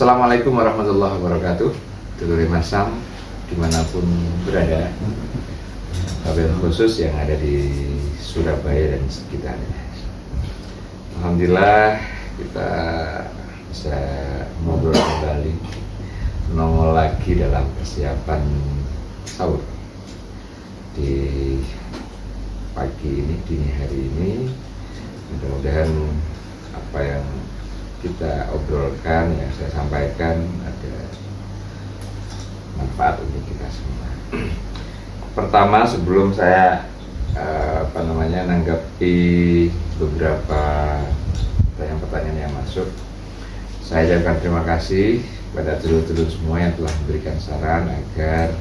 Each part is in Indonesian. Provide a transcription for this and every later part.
Assalamualaikum warahmatullahi wabarakatuh. Dulur Masam dimanapun berada, wabil khusus yang ada di Surabaya dan sekitarnya. Alhamdulillah kita bisa ngobrol kembali, nongol lagi dalam persiapan sahur di pagi ini, dini hari ini. Mudah-mudahan apa yang kita obrolkan, yang saya sampaikan ada manfaat untuk kita semua. Pertama, sebelum saya nanggapi beberapa pertanyaan yang masuk, saya ucapkan terima kasih kepada dulur-dulur semua yang telah memberikan saran agar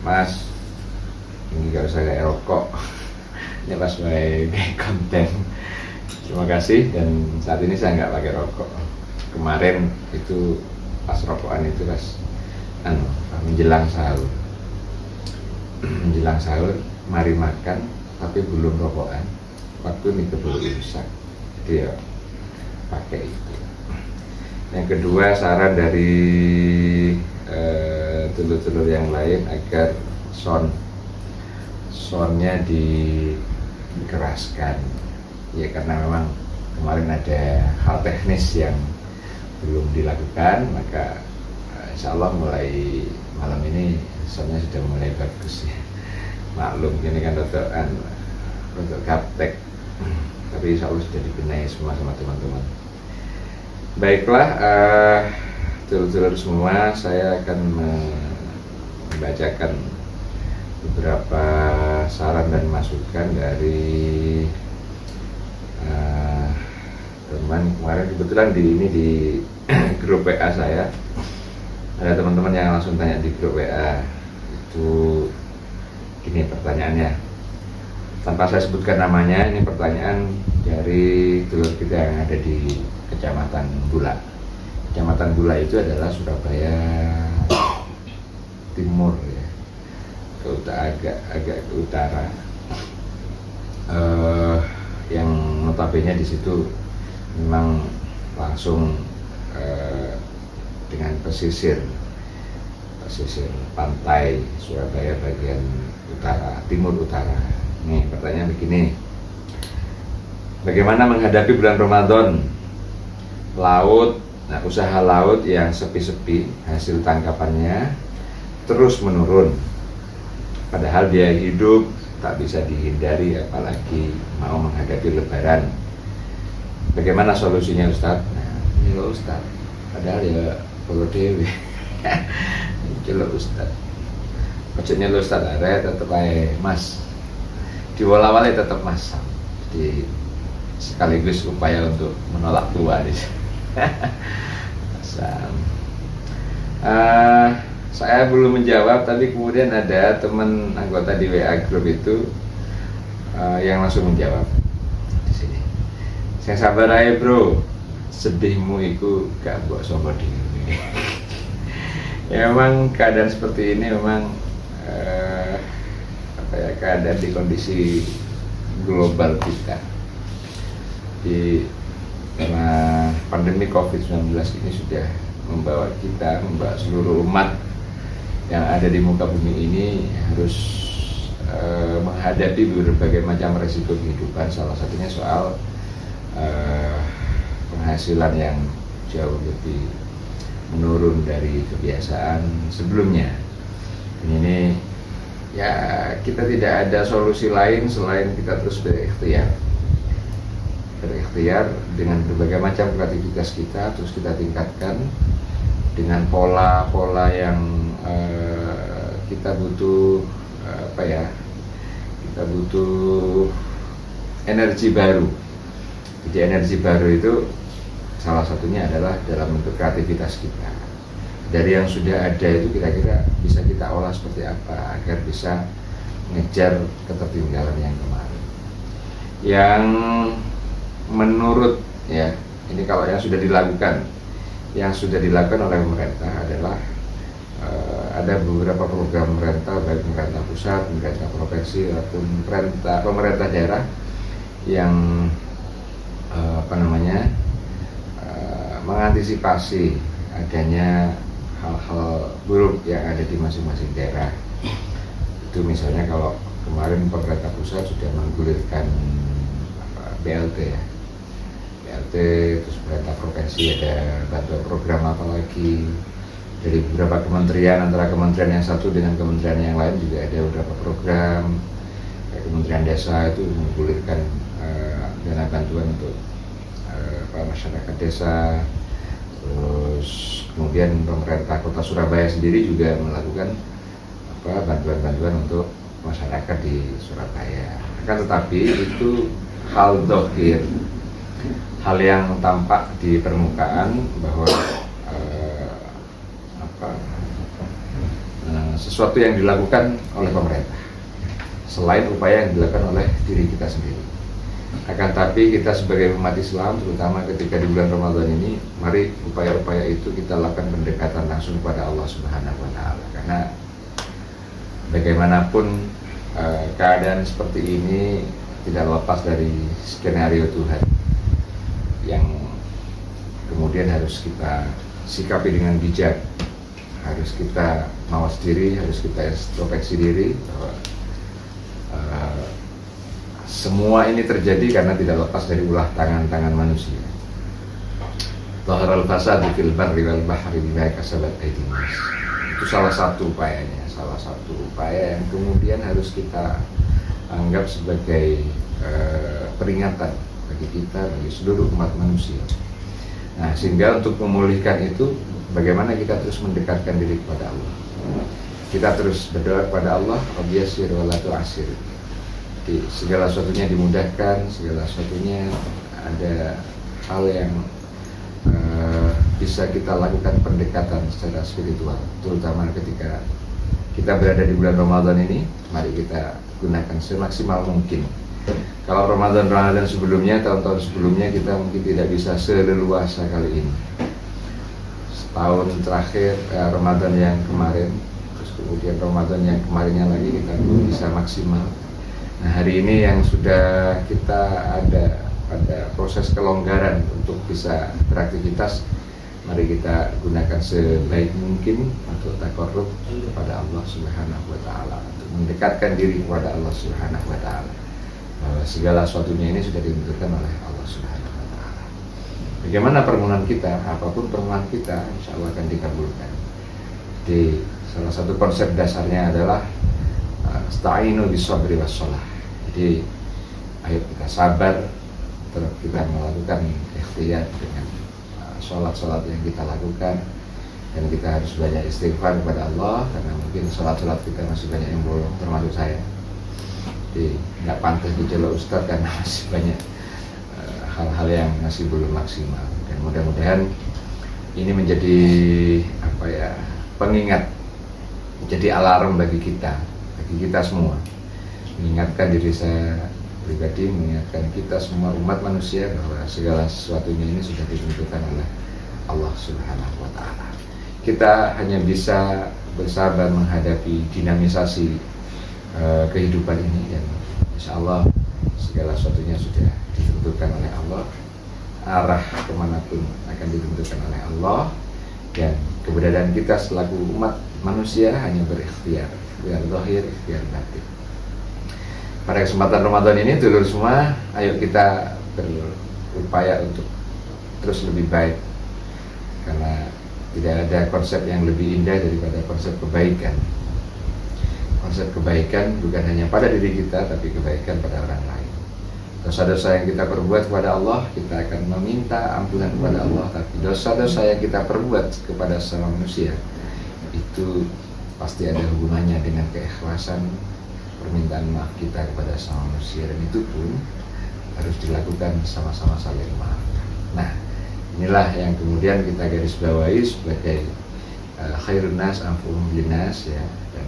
Mas ini gak usah kayak rokok, ini pas sebagai konten. Terima kasih, dan saat ini saya nggak pakai rokok. Kemarin itu pas rokokan itu pas menjelang sahur. Menjelang sahur, mari makan, tapi belum rokokan. Waktu ini keburu imsak, jadi ya pakai itu. Yang kedua, saran dari telur-telur yang lain agar soundnya dikeraskan. Ya karena memang kemarin ada hal teknis yang belum dilakukan, maka insya Allah mulai malam ini soundnya sudah mulai bagus ya. Maklum ini kan untuk gaptek, tapi insya Allah sudah dibenahi semua sama teman-teman. Baiklah, dulur-dulur semua, saya akan membacakan beberapa saran dan masukan dari teman. Kemarin kebetulan di grup WA saya ada teman-teman yang langsung tanya di grup WA itu gini pertanyaannya, tanpa saya sebutkan namanya. Ini pertanyaan dari dulur kita yang ada di Kecamatan Bula. Kecamatan Bula itu adalah Surabaya Timur ya, agak ke utara. Yang notabene di situ memang langsung dengan pesisir pantai Surabaya bagian timur utara. Nih pertanyaan begini, bagaimana menghadapi bulan Ramadan? Usaha laut yang sepi-sepi, hasil tangkapannya terus menurun, padahal biaya hidup tak bisa dihindari, apalagi mau menghadapi Lebaran. Bagaimana solusinya Ustadz? Nah, ini loh Ustadz, padahal ya perlu dewi. Coba Ustadz, maksudnya lo Ustadz ada tetap aja Mas, diwala-wala tetap Mas. Jadi sekaligus upaya untuk menolak tua di sini. Saya belum menjawab, tapi kemudian ada teman anggota di WA Group itu yang langsung menjawab di sini. Saya sabar aja bro, sedihmu itu gak buat sombong diri. Ya memang keadaan seperti ini memang keadaan di kondisi global kita karena pandemi COVID-19 ini sudah membawa seluruh umat yang ada di muka bumi ini harus menghadapi berbagai macam resiko kehidupan. Salah satunya soal penghasilan yang jauh lebih menurun dari kebiasaan sebelumnya. Dan ini ya kita tidak ada solusi lain selain kita terus berikhtiar dengan berbagai macam kreativitas kita, terus kita tingkatkan dengan pola-pola yang kita butuh kita butuh energi baru. Jadi energi baru itu salah satunya adalah dalam bentuk kreativitas kita. Dari yang sudah ada itu kira-kira bisa kita olah seperti apa agar bisa mengejar ketertinggalan yang kemarin. Yang menurut ya, ini kalau yang sudah dilakukan oleh pemerintah adalah ada beberapa program pemerintah, baik pemerintah pusat, pemerintah provinsi ataupun pemerintah daerah yang mengantisipasi adanya hal-hal buruk yang ada di masing-masing daerah. Itu misalnya kalau kemarin pemerintah pusat sudah menggulirkan BLT ya, BLT, terus pemerintah provinsi ada bantuan program apa lagi dari beberapa kementerian, antara kementerian yang satu dengan kementerian yang lain juga ada beberapa program. Kayak Kementerian Desa itu menggulirkan dana bantuan untuk masyarakat desa. Terus kemudian pemerintah Kota Surabaya sendiri juga melakukan bantuan-bantuan untuk masyarakat di Surabaya. Akan tetapi itu hal dohir, hal yang tampak di permukaan bahwa sesuatu yang dilakukan oleh pemerintah selain upaya yang dilakukan oleh diri kita sendiri. Akan tapi kita sebagai umat Islam, terutama ketika di bulan Ramadan ini, mari upaya-upaya itu kita lakukan pendekatan langsung kepada Allah Subhanahu wa Ta'ala. Karena bagaimanapun keadaan seperti ini tidak lepas dari skenario Tuhan yang kemudian harus kita sikapi dengan bijak, harus kita mawas diri, harus kita introspeksi diri bahwa semua ini terjadi karena tidak lepas dari ulah tangan-tangan manusia. Zaharal fasadu fil barri wal bahri bima kasabat aydin nas. Itu salah satu upayanya, salah satu upaya yang kemudian harus kita anggap sebagai peringatan bagi kita, bagi seluruh umat manusia. Nah, sehingga untuk memulihkan itu, bagaimana kita terus mendekatkan diri kepada Allah. Kita terus berdoa kepada Allah, Rabbi yassir wa la tu'assir. Jadi segala sesuatunya dimudahkan, segala sesuatunya ada hal yang bisa kita lakukan pendekatan secara spiritual, terutama ketika kita berada di bulan Ramadan ini. Mari kita gunakan semaksimal mungkin. Kalau Ramadan sebelumnya, tahun-tahun sebelumnya kita mungkin tidak bisa seleluasa kali ini. Setahun terakhir Ramadan yang kemarin, terus kemudian Ramadan yang kemarinnya lagi kita belum bisa maksimal. Nah, hari ini yang sudah kita ada pada proses kelonggaran untuk bisa beraktivitas, mari kita gunakan sebaik mungkin untuk taqarrub kepada Allah Subhanahu wa Ta'ala, untuk mendekatkan diri kepada Allah Subhanahu wa Ta'ala, bahwa segala sesuatunya ini sudah ditentukan oleh Allah Subhanahu wa Ta'ala. Bagaimana permohonan kita, apapun permohonan kita, insya Allah akan dikabulkan. Jadi salah satu konsep dasarnya adalah sta'inu bis-sabri was-shalah. Jadi ayo kita sabar, terus kita melakukan ikhtiar dengan sholat-sholat yang kita lakukan, dan kita harus banyak istighfar kepada Allah, karena mungkin sholat-sholat kita masih banyak yang bolong, termasuk saya. Jadi nggak pantas dicelok Ustadz karena masih banyak hal-hal yang masih belum maksimal. Dan mudah-mudahan ini menjadi pengingat, menjadi alarm bagi kita semua, mengingatkan diri saya pribadi, mengingatkan kita semua umat manusia bahwa segala sesuatunya ini sudah ditentukan oleh Allah Subhanahu wa Ta'ala. Kita hanya bisa bersabar menghadapi dinamisasi kehidupan ini, dan insya Allah segala sesuatunya sudah ditentukan oleh Allah. Arah kemanapun akan ditentukan oleh Allah, dan keberadaan kita selaku umat manusia hanya berikhtiar, biar zahir, biar batin. Pada kesempatan Ramadan ini, dulur semua, ayo kita berupaya untuk terus lebih baik, karena tidak ada konsep yang lebih indah daripada konsep kebaikan. Konsep kebaikan bukan hanya pada diri kita, tapi kebaikan pada orang lain. Dosa-dosa yang kita perbuat kepada Allah, kita akan meminta ampunan kepada Allah. Tapi dosa-dosa yang kita perbuat kepada sesama manusia, itu pasti ada hubungannya dengan keikhlasan permintaan maaf kita kepada sesama manusia, dan itu pun harus dilakukan sama-sama saling memaafkan. Nah, inilah yang kemudian kita garis bawahi sebagai khairun nas anfu'uhum linnas, ya. Dan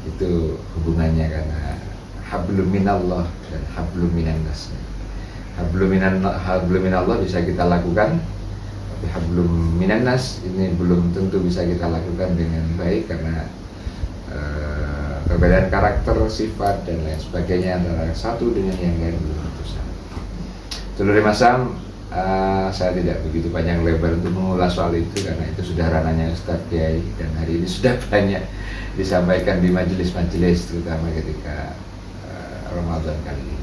itu hubungannya karena hablum minallah dan hablum minan nas. Hablum minallah bisa kita lakukan, tapi hablum minan nas ini belum tentu bisa kita lakukan dengan baik, karena perbedaan karakter, sifat, dan lain sebagainya antara satu dengan yang lain belum tentu sama. Dulur Masam, Saya tidak begitu panjang lebar untuk mengulas soal itu karena itu sudah ranahnya Ustadz Kiai, dan hari ini sudah banyak disampaikan di majelis-majelis terutama ketika Ramadan kali ini.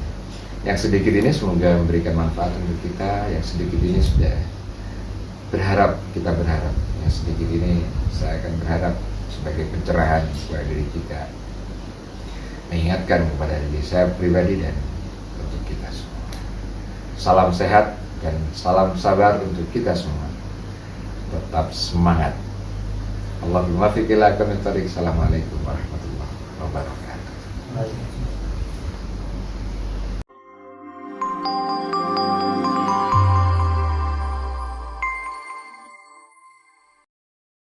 Yang sedikit ini semoga memberikan manfaat untuk kita, yang sedikit ini sudah kita berharap, yang sedikit ini saya akan berharap sebagai pencerahan kepada diri kita, mengingatkan kepada diri saya pribadi dan untuk kita semua. Salam sehat dan salam sabar untuk kita semua. Tetap semangat. Allahumma fiqh ila kamit thariq. Assalamualaikum warahmatullahi wabarakatuh.